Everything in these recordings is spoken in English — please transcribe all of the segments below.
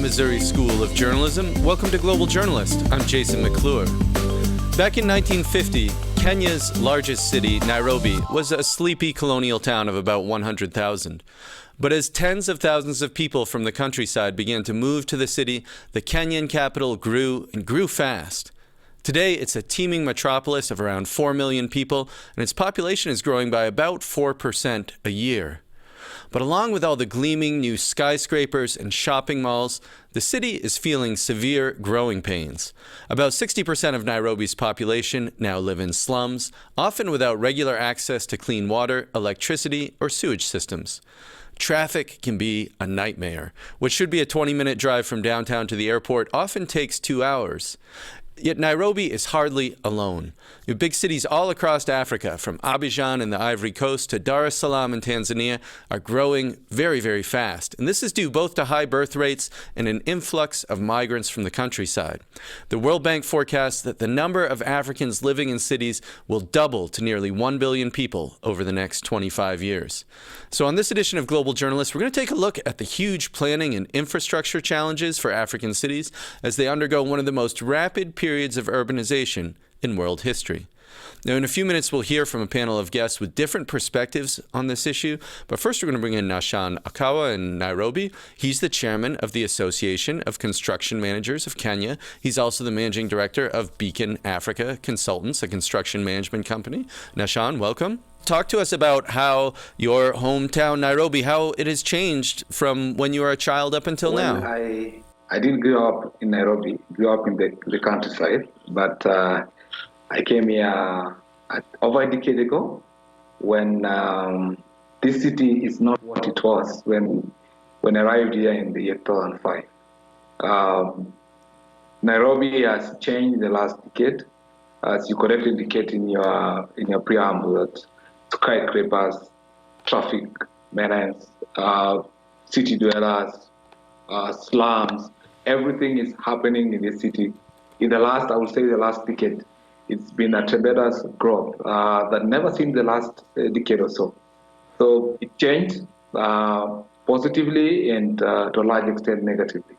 Missouri School of Journalism. Welcome to Global Journalist. I'm Jason McClure. Back in 1950, Kenya's largest city, Nairobi, was a sleepy colonial town of about 100,000. But as tens of thousands of people from the countryside began to move to the city, the Kenyan capital grew and grew fast. Today, it's a teeming metropolis of around 4 million people, and its population is growing by about 4% a year. But along with all the gleaming new skyscrapers and shopping malls, the city is feeling severe growing pains. About 60% of Nairobi's population now live in slums, often without regular access to clean water, electricity, or sewage systems. Traffic can be a nightmare. What should be a 20-minute drive from downtown to the airport often takes 2 hours. Yet Nairobi is hardly alone. Big cities all across Africa, from Abidjan in the Ivory Coast to Dar es Salaam in Tanzania, are growing very, very fast. And this is due both to high birth rates and an influx of migrants from the countryside. The World Bank forecasts that the number of Africans living in cities will double to nearly 1 billion people over the next 25 years. So on this edition of Global Journalist, we're going to take a look at the huge planning and infrastructure challenges for African cities as they undergo one of the most rapid periods of urbanization in world history. Now, in a few minutes, we'll hear from a panel of guests with different perspectives on this issue. But first, we're going to bring in Nashan Akawa in Nairobi. He's the chairman of the Association of Construction Managers of Kenya. He's also the managing director of Beacon Africa Consultants, a construction management company. Nashan, welcome. Talk to us about how your hometown, Nairobi, how it has changed from when you were a child up until now. I didn't grow up in Nairobi, grew up in the countryside, but I came here over a decade ago when this city is not what it was when I arrived here in the year 2005. Nairobi has changed in the last decade, as you correctly indicate in your preamble, that skyscrapers, traffic, maintenance, city dwellers, slums, everything is happening in the city. In the last decade, it's been a tremendous growth that never seen the last decade or so. So it changed positively and to a large extent negatively.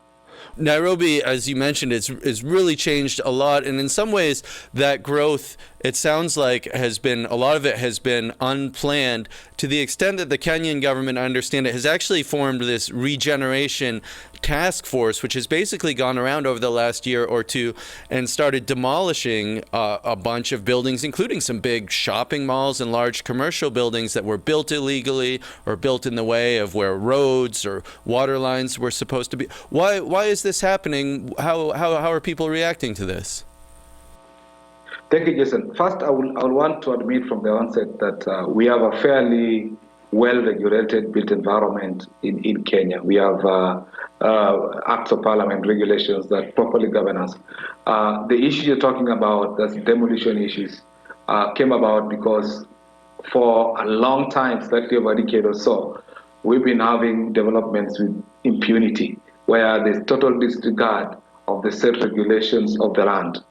Nairobi, as you mentioned, is really changed a lot, and in some ways that growth, it sounds like, a lot of it has been unplanned, to the extent that the Kenyan government, I understand it, has actually formed this regeneration task force, which has basically gone around over the last year or two and started demolishing a bunch of buildings, including some big shopping malls and large commercial buildings that were built illegally or built in the way of where roads or water lines were supposed to be. Why is this happening? How are people reacting to this? Thank you, Jason. First, I will want to admit from the onset that we have a fairly well-regulated built environment in Kenya. We have acts of parliament, regulations that properly govern us. The issue you're talking about, that's demolition issues, came about because for a long time, slightly over a decade or so, we've been having developments with impunity, where there's total disregard of the set regulations of the land.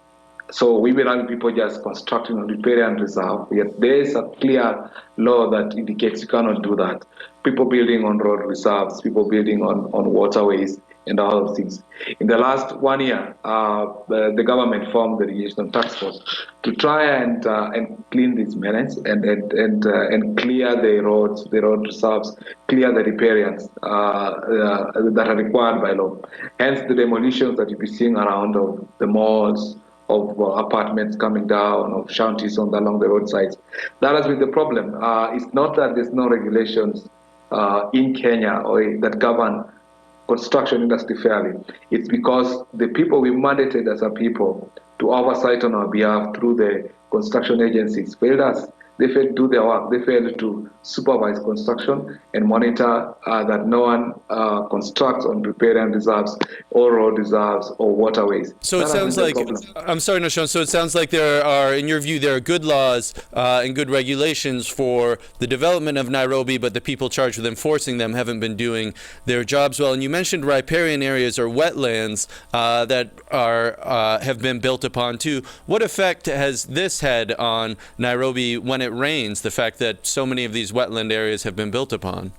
So we've been having people just constructing on riparian reserve, yet there is a clear law that indicates you cannot do that. People building on road reserves, people building on waterways, and all those things. In the last 1 year, the government formed the regional task force to try and clean these menace and clear the road reserves, clear the riparians that are required by law. Hence the demolitions that you'll be seeing around of the malls, of apartments coming down, of shanties along the roadsides. That has been the problem. It's not that there's no regulations in Kenya or that govern construction industry fairly. It's because the people we mandated as a people to oversight on our behalf through the construction agencies failed us. They failed to do their work. They failed to supervise construction and monitor that no one constructs on riparian reserves or road reserves or waterways. So it sounds like, I'm sorry, Nashan, so it sounds like there are, in your view, there are good laws and good regulations for the development of Nairobi, but the people charged with enforcing them haven't been doing their jobs well. And you mentioned riparian areas or wetlands that have been built upon too. What effect has this had on Nairobi when it rains, the fact that so many of these wetland areas have been built upon?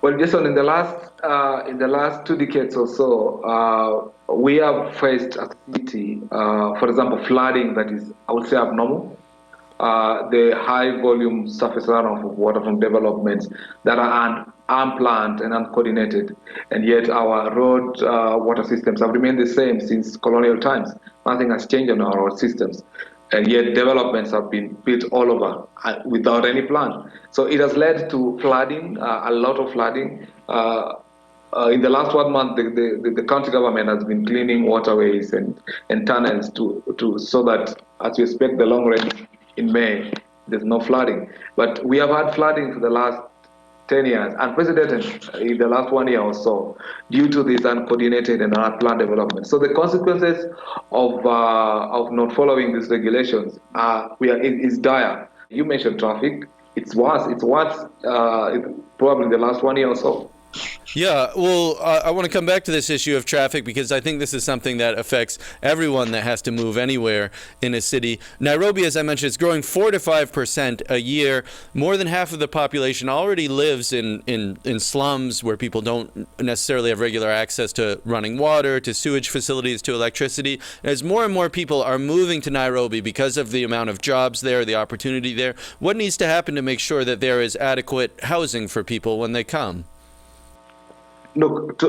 Well, Jason, in the last 2 decades or so, we have faced a city, for example, flooding that is, I would say, abnormal. The high volume surface runoff of water from developments that are unplanned and uncoordinated, and yet our road water systems have remained the same since colonial times. Nothing has changed in our road systems, and yet developments have been built all over without any plan. So it has led to flooding, a lot of flooding. In the last 1 month, the county government has been cleaning waterways and tunnels so that, as we expect the long rain in May, there's no flooding. But we have had flooding for the last 10 years, unprecedented in the last 1 year or so, due to this uncoordinated and unplanned development. So the consequences of not following these regulations is dire. You mentioned traffic. It's worse. It's worse probably in the last 1 year or so. Yeah, well, I want to come back to this issue of traffic because I think this is something that affects everyone that has to move anywhere in a city. Nairobi, as I mentioned, is growing 4 to 5% a year. More than half of the population already lives in slums where people don't necessarily have regular access to running water, to sewage facilities, to electricity. As more and more people are moving to Nairobi because of the amount of jobs there, the opportunity there, what needs to happen to make sure that there is adequate housing for people when they come? Look,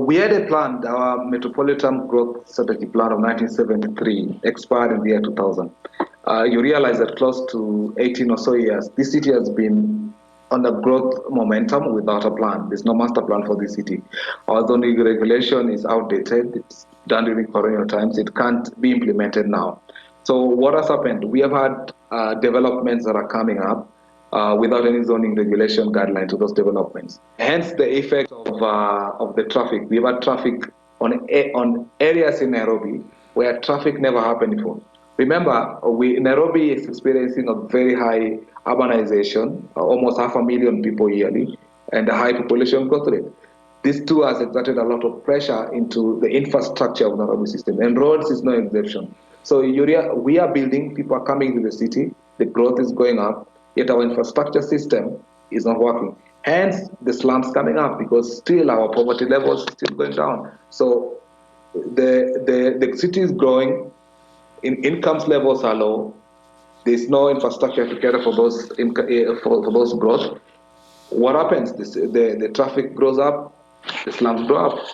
we had a plan, our Metropolitan Growth Strategy Plan of 1973 expired in the year 2000. You realize that close to 18 or so years, this city has been on a growth momentum without a plan. There's no master plan for this city. Our zoning regulation is outdated. It's done during colonial times. It can't be implemented now. So what has happened? We have had developments that are coming up without any zoning regulation guideline to those developments. Hence the effect of the traffic. We've had traffic on areas in Nairobi where traffic never happened before. Remember, Nairobi is experiencing a very high urbanization, almost 500,000 people yearly, and a high population growth rate. These two has exerted a lot of pressure into the infrastructure of the Nairobi system, and roads is no exception. So we are building, people are coming to the city, the growth is going up, yet our infrastructure system is not working. Hence, the slums coming up because still our poverty levels are still going down. So the city is growing, incomes levels are low. There's no infrastructure to cater for those growth. What happens? The traffic grows up, the slums grow up.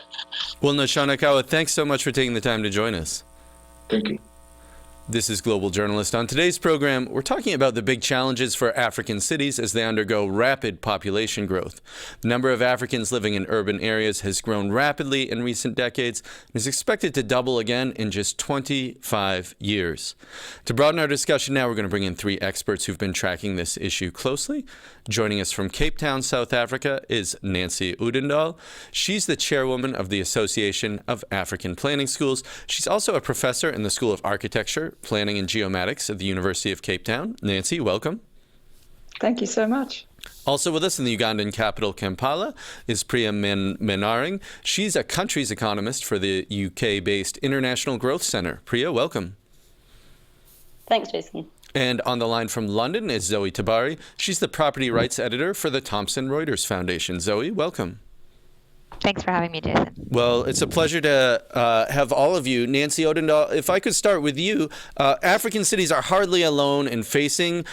Well, Nashanakawa, thanks so much for taking the time to join us. Thank you. This is Global Journalist. On today's program, we're talking about the big challenges for African cities as they undergo rapid population growth. The number of Africans living in urban areas has grown rapidly in recent decades and is expected to double again in just 25 years. To broaden our discussion now, we're going to bring in 3 experts who've been tracking this issue closely. Joining us from Cape Town, South Africa, is Nancy Odendaal. She's the chairwoman of the Association of African Planning Schools. She's also a professor in the School of Architecture, Planning and Geomatics at the University of Cape Town. Nancy, welcome. Thank you so much. Also with us in the Ugandan capital, Kampala, is Priya Menaring. She's a countries economist for the UK-based International Growth Centre. Priya, welcome. Thanks, Jason. And on the line from London is Zoe Tabari. She's the property rights editor for the Thomson Reuters Foundation. Zoe, welcome. Thanks for having me, Jason. Well, it's a pleasure to have all of you. Nancy Odendaal, if I could start with you. African cities are hardly alone in facing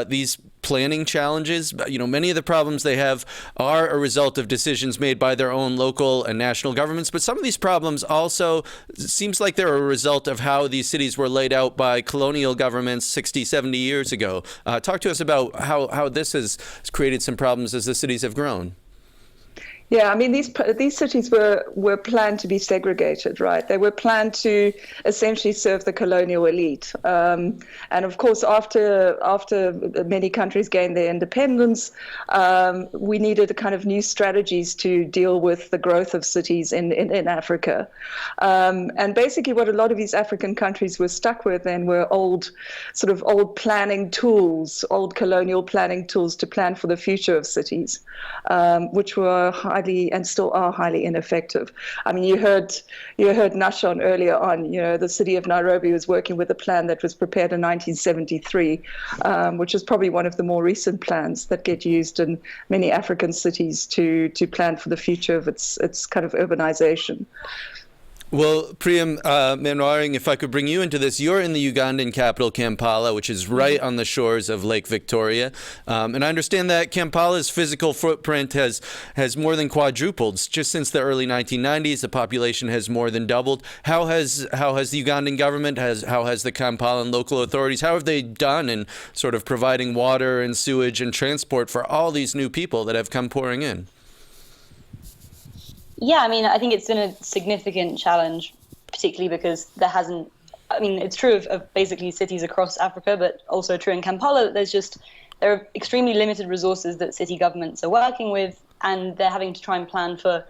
these planning challenges. You know, many of the problems they have are a result of decisions made by their own local and national governments. But some of these problems also seems like they're a result of how these cities were laid out by colonial governments 60, 70 years ago. Talk to us about how this has created some problems as the cities have grown. Yeah, I mean, these cities were planned to be segregated, right? They were planned to essentially serve the colonial elite. And of course, after many countries gained their independence, we needed a kind of new strategies to deal with the growth of cities in Africa. And basically what a lot of these African countries were stuck with then were old planning tools, old colonial planning tools to plan for the future of cities, which were, I highly and still are highly ineffective. I mean, you heard Nashon earlier on. The city of Nairobi was working with a plan that was prepared in 1973, which is probably one of the more recent plans that get used in many African cities to plan for the future of its kind of urbanization. Well, Priyam Manwaring, if I could bring you into this, you're in the Ugandan capital, Kampala, which is right on the shores of Lake Victoria. And I understand that Kampala's physical footprint has more than quadrupled. Just since the early 1990s, the population has more than doubled. How has the Ugandan government, how has the Kampala and local authorities, how have they done in sort of providing water and sewage and transport for all these new people that have come pouring in? Yeah, I mean, I think it's been a significant challenge, particularly because it's true of basically cities across Africa, but also true in Kampala that there are extremely limited resources that city governments are working with, and they're having to try and plan for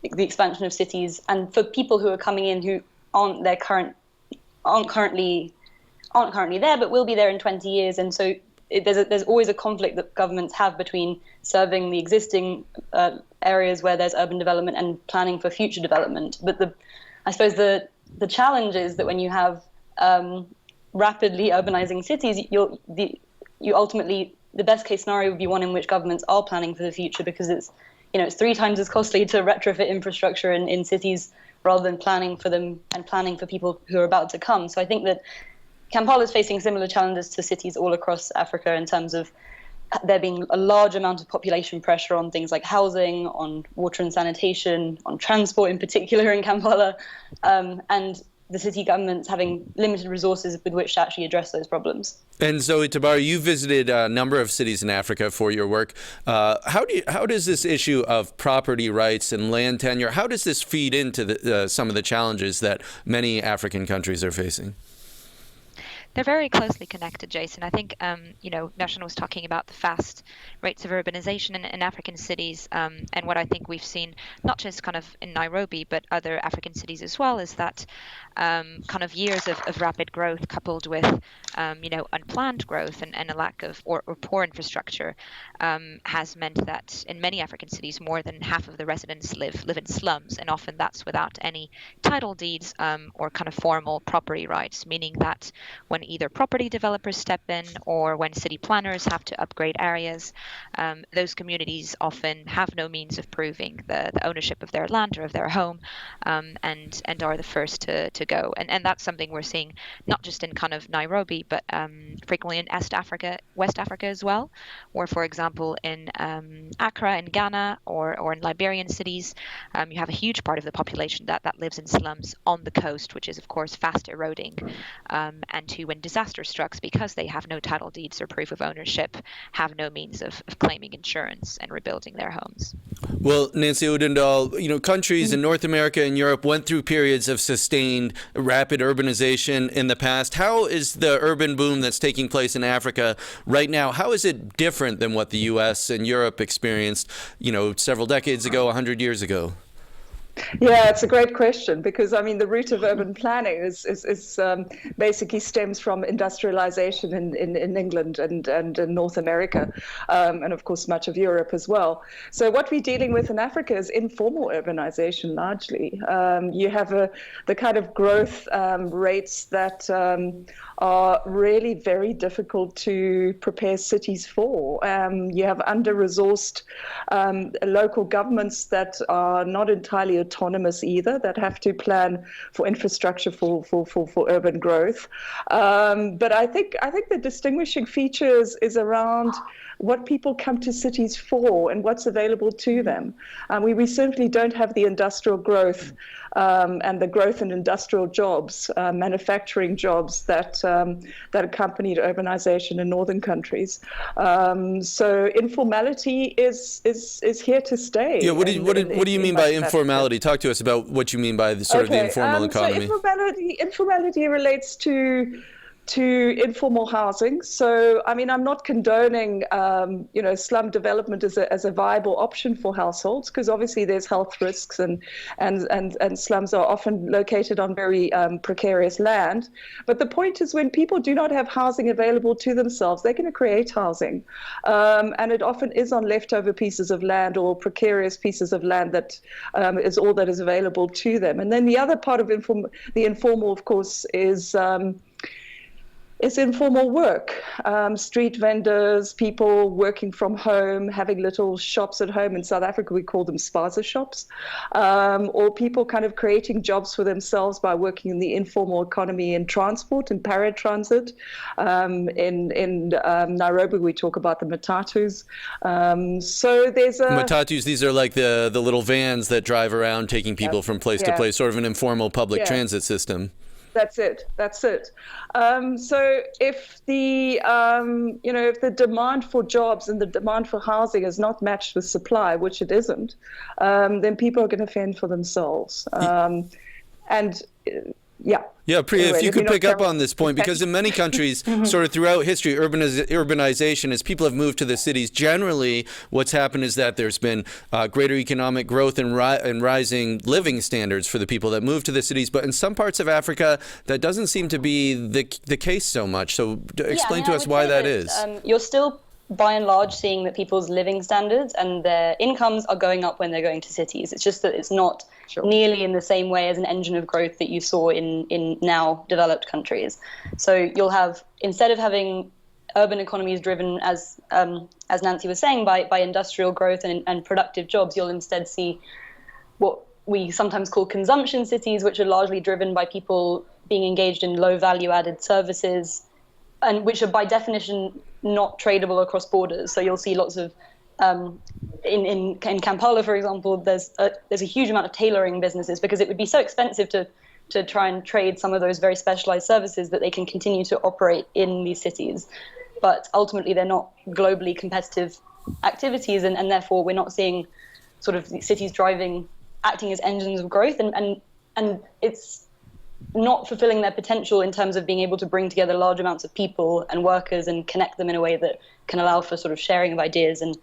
the expansion of cities and for people who are coming in who aren't currently there, but will be there in 20 years. And so there's always a conflict that governments have between serving the existing areas where there's urban development and planning for future development. But I suppose the challenge is that when you have rapidly urbanizing cities, you ultimately, the best case scenario would be one in which governments are planning for the future, because it's 3 times as costly to retrofit infrastructure in cities rather than planning for them and planning for people who are about to come. So I think that Kampala is facing similar challenges to cities all across Africa in terms of there being a large amount of population pressure on things like housing, on water and sanitation, on transport in particular in Kampala, and the city governments having limited resources with which to actually address those problems. And Zoe Tabar, you visited a number of cities in Africa for your work. How does this issue of property rights and land tenure, how does this feed into some of the challenges that many African countries are facing? They're very closely connected, Jason. I think, Nashon was talking about the fast rates of urbanization in African cities. And what I think we've seen, not just kind of in Nairobi, but other African cities as well, is that kind of years of rapid growth coupled with, unplanned growth and a lack of or poor infrastructure has meant that in many African cities, more than half of the residents live in slums. And often that's without any title deeds or kind of formal property rights, meaning that when either property developers step in or when city planners have to upgrade areas, those communities often have no means of proving the ownership of their land or of their home, and are the first to go. And that's something we're seeing not just in kind of Nairobi, but frequently in West Africa as well, where, for example, in Accra in Ghana or in Liberian cities, you have a huge part of the population that lives in slums on the coast, which is, of course, fast eroding, and who, when disaster strikes, because they have no title deeds or proof of ownership, have no means of claiming insurance and rebuilding their homes. Well, Nancy Udendal, countries in North America and Europe went through periods of sustained rapid urbanization in the past. How is the urban boom that's taking place in Africa right now, how is it different than what the U.S. and Europe experienced, several decades ago, 100 years ago? Yeah, it's a great question, because the root of urban planning is basically stems from industrialization in England and in North America, and of course much of Europe as well. So what we're dealing with in Africa is informal urbanization largely. You have the kind of growth rates that are really very difficult to prepare cities for. You have under-resourced local governments that are not entirely autonomous either, that have to plan for infrastructure for urban growth. But I think the distinguishing features is around what people come to cities for and what's available to them. We simply don't have the industrial growth and the growth in industrial jobs, manufacturing jobs that accompanied urbanization in northern countries. So informality is here to stay. Yeah, what do you mean by informality? Talk to us about what you mean by the informal economy. So informality relates to to informal housing. So, I mean, I'm not condoning, slum development as a viable option for households, because obviously there's health risks, and slums are often located on very precarious land. But the point is, when people do not have housing available to themselves, they're going to create housing, and it often is on leftover pieces of land or precarious pieces of land that is all that is available to them. And then the other part of the informal, of course, is informal work, street vendors, people working from home, having little shops at home. In South Africa, we call them spaza shops, or people kind of creating jobs for themselves by working in the informal economy in transport and paratransit. In Nairobi, we talk about the matatus. So there's matatus. These are like the little vans that drive around taking people from place to place, sort of an informal public transit system. That's it. So if the if the demand for jobs and the demand for housing is not matched with supply, which it isn't, then people are going to fend for themselves. Yeah, Priya, if you could pick up on this point, because in many countries, sort of throughout history, urbanization, as people have moved to the cities, generally what's happened is that there's been greater economic growth and rising living standards for the people that move to the cities. But in some parts of Africa, that doesn't seem to be the case so much. So explain to us why that is. You're still, by and large, seeing that people's living standards and their incomes are going up when they're going to cities. It's just that it's not nearly in the same way as an engine of growth that you saw in now developed countries. So you'll have, instead of having urban economies driven, as Nancy was saying, by industrial growth and productive jobs, you'll instead see what we sometimes call consumption cities, which are largely driven by people being engaged in low value added services, and which are by definition not tradable across borders. So you'll see lots of in Kampala, for example, there's a huge amount of tailoring businesses, because it would be so expensive to try and trade some of those very specialized services that they can continue to operate in these cities. But ultimately, they're not globally competitive activities, and therefore we're not seeing sort of cities acting as engines of growth, and it's not fulfilling their potential in terms of being able to bring together large amounts of people and workers and connect them in a way that can allow for sort of sharing of ideas and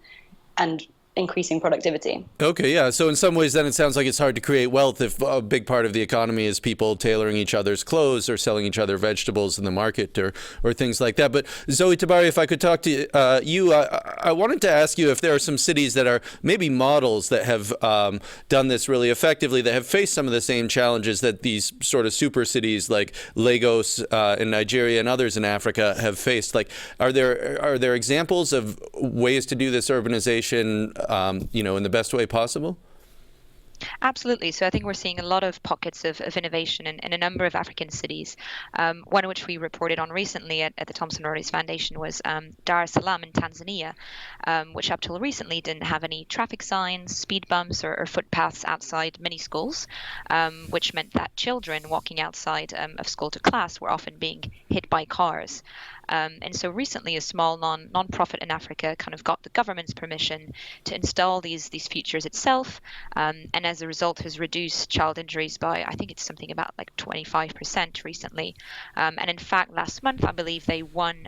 increasing productivity. Okay, yeah. So in some ways, then it sounds like it's hard to create wealth if a big part of the economy is people tailoring each other's clothes or selling each other vegetables in the market or things like that. But Zoe Tabari, if I could talk to you, I wanted to ask you if there are some cities that are maybe models that have done this really effectively, that have faced some of the same challenges that these sort of super cities like Lagos in Nigeria and others in Africa have faced. Like, are there examples of ways to do this urbanization in the best way possible? Absolutely. So I think we're seeing a lot of pockets of innovation in a number of African cities. One of which we reported on recently at the Thomson Reuters Foundation was Dar es Salaam in Tanzania, which up till recently didn't have any traffic signs, speed bumps, or footpaths outside many schools, which meant that children walking outside of school to class were often being hit by cars. And so recently, a small non-profit in Africa kind of got the government's permission to install these features itself, and as a result has reduced child injuries by, I think it's something about like 25% recently. And in fact, last month, I believe they won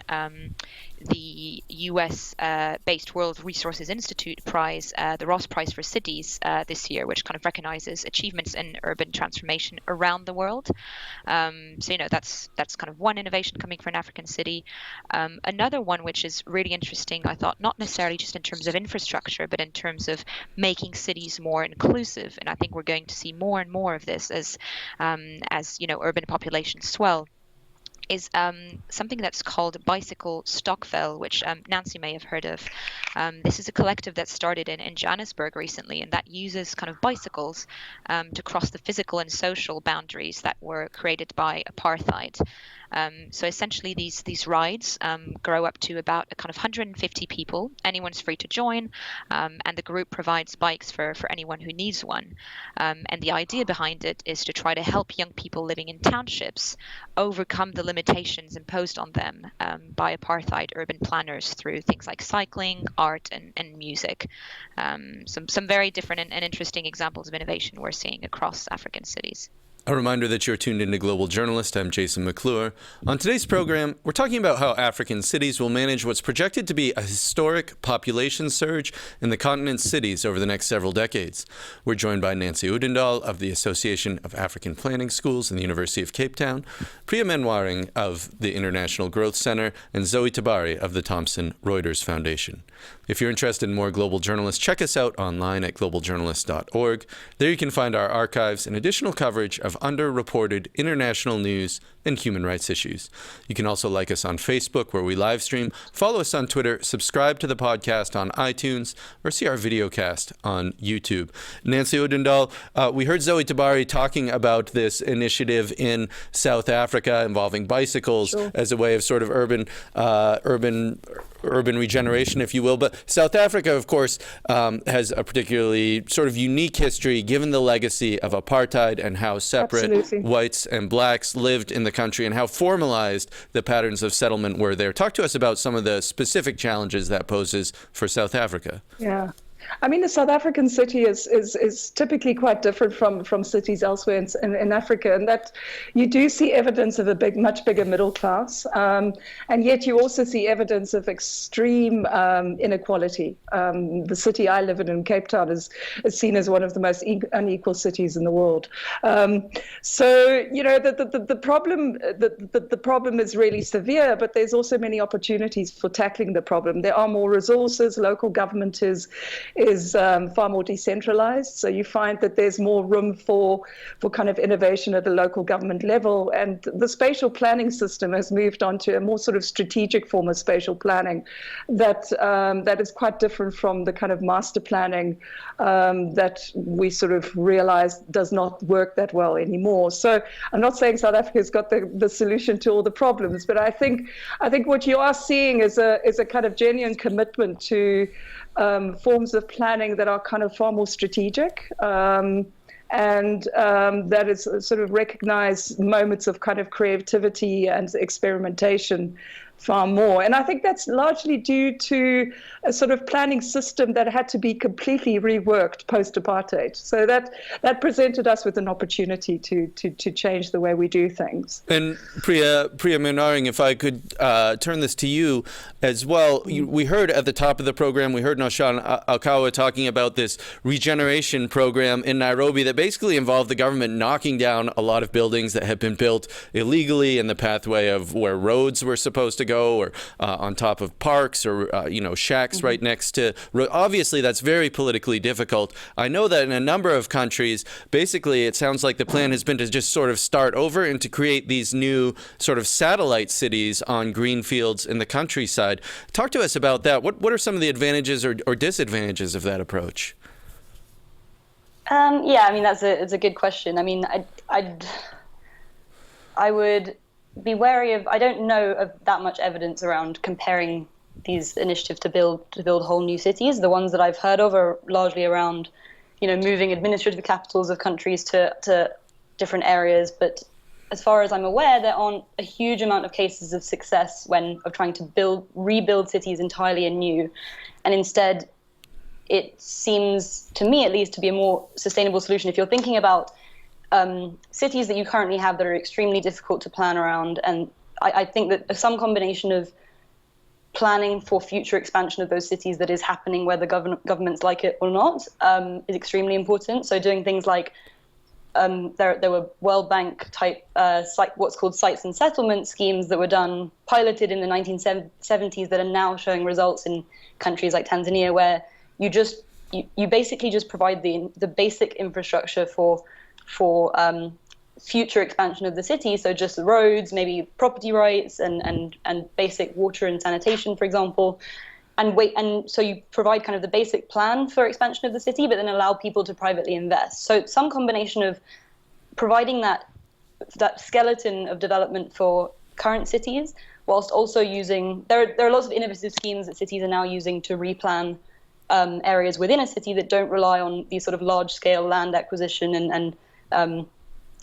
the US-based World Resources Institute prize, the Ross Prize for Cities this year, which kind of recognizes achievements in urban transformation around the world. So, that's kind of one innovation coming from an African city. Another one which is really interesting, I thought, not necessarily just in terms of infrastructure, but in terms of making cities more inclusive. And I think we're going to see more and more of this as urban populations swell, is something that's called Bicycle Stokvel, which Nancy may have heard of. This is a collective that started in Johannesburg recently, and that uses kind of bicycles to cross the physical and social boundaries that were created by apartheid. So essentially these rides grow up to about a kind of 150 people. Anyone's free to join, and the group provides bikes for anyone who needs one. And the idea behind it is to try to help young people living in townships overcome the limitations imposed on them by apartheid urban planners through things like cycling, art, and music. Some very different and interesting examples of innovation we're seeing across African cities. A reminder that you're tuned into Global Journalist. I'm Jason McClure. On today's program, we're talking about how African cities will manage what's projected to be a historic population surge in the continent's cities over the next several decades. We're joined by Nancy Odendaal of the Association of African Planning Schools in the University of Cape Town, Priya Menwaring of the International Growth Center, and Zoe Tabari of the Thomson Reuters Foundation. If you're interested in more Global Journalists, check us out online at globaljournalist.org. There you can find our archives and additional coverage of underreported international news and human rights issues. You can also like us on Facebook, where we live stream, follow us on Twitter, subscribe to the podcast on iTunes, or see our videocast on YouTube. Nancy Odendaal, we heard Zoe Tabari talking about this initiative in South Africa involving bicycles as a way of sort of urban regeneration, if you will. But South Africa, of course, has a particularly sort of unique history, given the legacy of apartheid and how separate whites and blacks lived in the country and how formalized the patterns of settlement were there. Talk to us about some of the specific challenges that poses for South Africa. Yeah. I mean, the South African city is typically quite different from cities elsewhere in Africa, and that you do see evidence of a much bigger middle class, and yet you also see evidence of extreme inequality. The city I live in Cape Town, is seen as one of the most unequal cities in the world. So you know the problem is really severe, but there's also many opportunities for tackling the problem. There are more resources. Local government is far more decentralized. So you find that there's more room for kind of innovation at the local government level. And the spatial planning system has moved on to a more sort of strategic form of spatial planning that is quite different from the kind of master planning that we sort of realized does not work that well anymore. So I'm not saying South Africa's got the solution to all the problems, but I think what you are seeing is a kind of genuine commitment to forms of planning that are kind of far more strategic, and that is sort of recognize moments of kind of creativity and experimentation far more. And I think that's largely due to a sort of planning system that had to be completely reworked post-apartheid. So that presented us with an opportunity to change the way we do things. And Priya Menwaring, if I could turn this to you as well. We heard at the top of the program, we heard Noshan Alkawa talking about this regeneration program in Nairobi that basically involved the government knocking down a lot of buildings that had been built illegally in the pathway of where roads were supposed to go, or on top of parks, or shacks right next to. Obviously, that's very politically difficult. I know that in a number of countries, basically, it sounds like the plan has been to just sort of start over and to create these new sort of satellite cities on green fields in the countryside. Talk to us about that. What are some of the advantages or disadvantages of that approach? Yeah, I mean it's a good question. I mean, I would be wary of. I don't know of that much evidence around comparing these initiatives to build whole new cities. The ones that I've heard of are largely around, moving administrative capitals of countries to different areas. But as far as I'm aware, there aren't a huge amount of cases of success of trying to rebuild cities entirely anew, and instead, it seems to me at least to be a more sustainable solution. If you're thinking about cities that you currently have that are extremely difficult to plan around, and I think that some combination of planning for future expansion of those cities that is happening whether governments like it or not is extremely important. So doing things like there were World Bank type what's called sites and settlement schemes that were piloted in the 1970s that are now showing results in countries like Tanzania, where you basically just provide the basic infrastructure for future expansion of the city. So just roads, maybe property rights, and basic water and sanitation, for example. And so you provide kind of the basic plan for expansion of the city, but then allow people to privately invest. So some combination of providing that skeleton of development for current cities, whilst also using there are lots of innovative schemes that cities are now using to replan areas within a city that don't rely on these sort of large-scale land acquisition and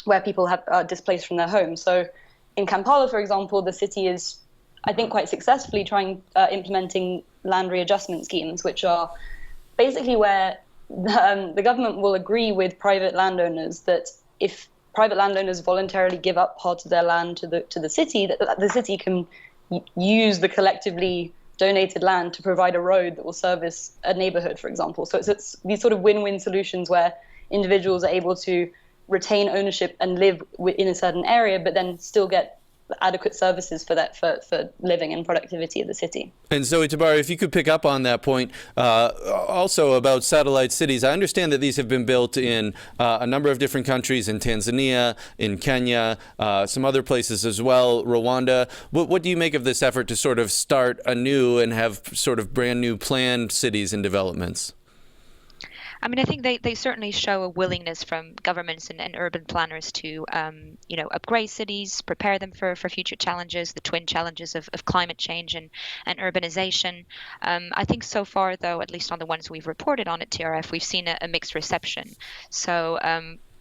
where people are displaced from their homes. So in Kampala, for example, the city is, I think, quite successfully implementing land readjustment schemes, which are basically where the government will agree with private landowners that if private landowners voluntarily give up part of their land to the city, that the city can use the collectively donated land to provide a road that will service a neighborhood, for example. So it's these sort of win-win solutions where individuals are able to retain ownership and live in a certain area, but then still get adequate services for that, for living and productivity of the city. And Zoe Tabari, if you could pick up on that point, also about satellite cities. I understand that these have been built in a number of different countries, in Tanzania, in Kenya, some other places as well, Rwanda. What do you make of this effort to sort of start anew and have sort of brand new planned cities and developments? I mean, I think they certainly show a willingness from governments and urban planners to, upgrade cities, prepare them for future challenges, the twin challenges of climate change and urbanization. I think so far, though, at least on the ones we've reported on at TRF, we've seen a mixed reception. So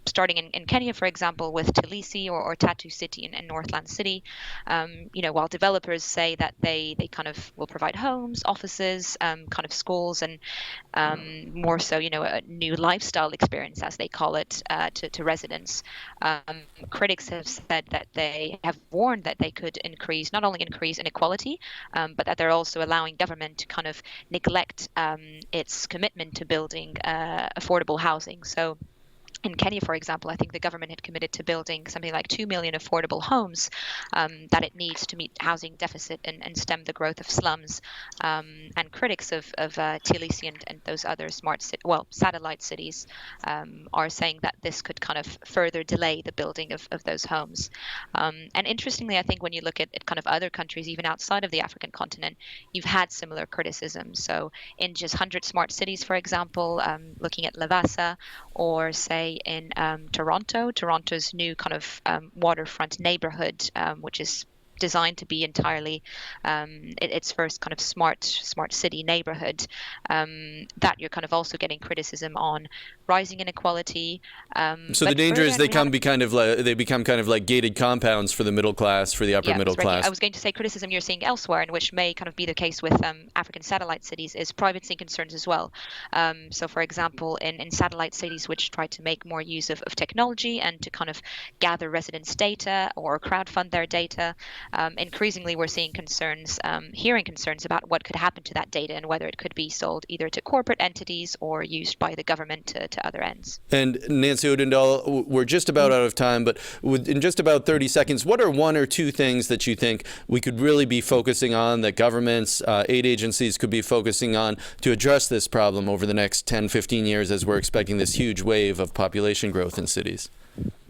starting in Kenya, for example, with Tilisi or Tatu City in Northland City, while developers say that they kind of will provide homes, offices, kind of schools, and more so, a new lifestyle experience, as they call it, to residents. Critics have said that they have warned that they could not only increase inequality, but that they're also allowing government to kind of neglect its commitment to building affordable housing. So in Kenya, for example, I think the government had committed to building something like 2 million affordable homes that it needs to meet housing deficit and stem the growth of slums. And critics of Tilisi and those other satellite cities are saying that this could kind of further delay the building of those homes. And interestingly, I think when you look at kind of other countries, even outside of the African continent, you've had similar criticisms. So in just 100 smart cities, for example, looking at Lavasa, or say in Toronto's new kind of waterfront neighborhood, which is designed to be entirely its first kind of smart city neighborhood, that you're kind of also getting criticism on rising inequality. So the danger is they become kind of like gated compounds for the middle class, for the upper middle class. I was going to say criticism you're seeing elsewhere, and which may kind of be the case with African satellite cities, is privacy concerns as well. So for example, in satellite cities which try to make more use of technology and to kind of gather residents' data or crowdfund their data, increasingly we're seeing hearing concerns about what could happen to that data and whether it could be sold either to corporate entities or used by the government to other ends. And Nancy Odendaal, we're just about out of time, but in just about 30 seconds, what are one or two things that you think we could really be focusing on, that governments, aid agencies could be focusing on to address this problem over the next 10, 15 years as we're expecting this huge wave of population growth in cities?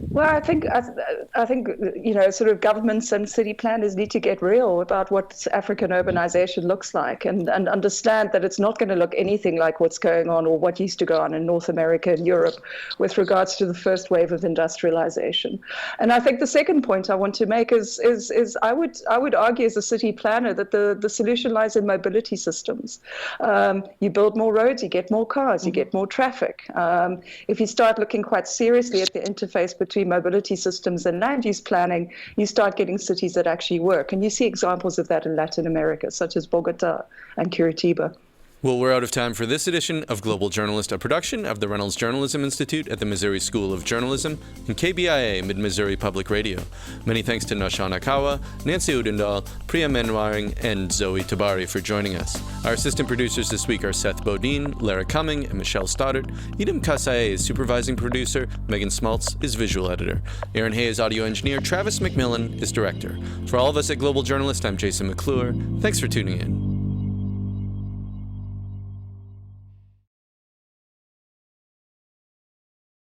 Well, I think sort of governments and city planners need to get real about what African urbanization looks like, and understand that it's not going to look anything like what's going on or what used to go on in North America and Europe with regards to the first wave of industrialization. And I think the second point I want to make is I would argue as a city planner that the solution lies in mobility systems. You build more roads, you get more cars, you get more traffic. If you start looking quite seriously at the interface between mobility systems and land use planning, you start getting cities that actually work. And you see examples of that in Latin America, such as Bogota and Curitiba. Well, we're out of time for this edition of Global Journalist, a production of the Reynolds Journalism Institute at the Missouri School of Journalism and KBIA Mid-Missouri Public Radio. Many thanks to Nashana Kawa, Nancy Odendaal, Priya Menwaring, and Zoe Tabari for joining us. Our assistant producers this week are Seth Bodine, Lara Cumming, and Michelle Stoddard. Idem Kasaye is supervising producer. Megan Smaltz is visual editor. Aaron Hay is audio engineer. Travis McMillan is director. For all of us at Global Journalist, I'm Jason McClure. Thanks for tuning in.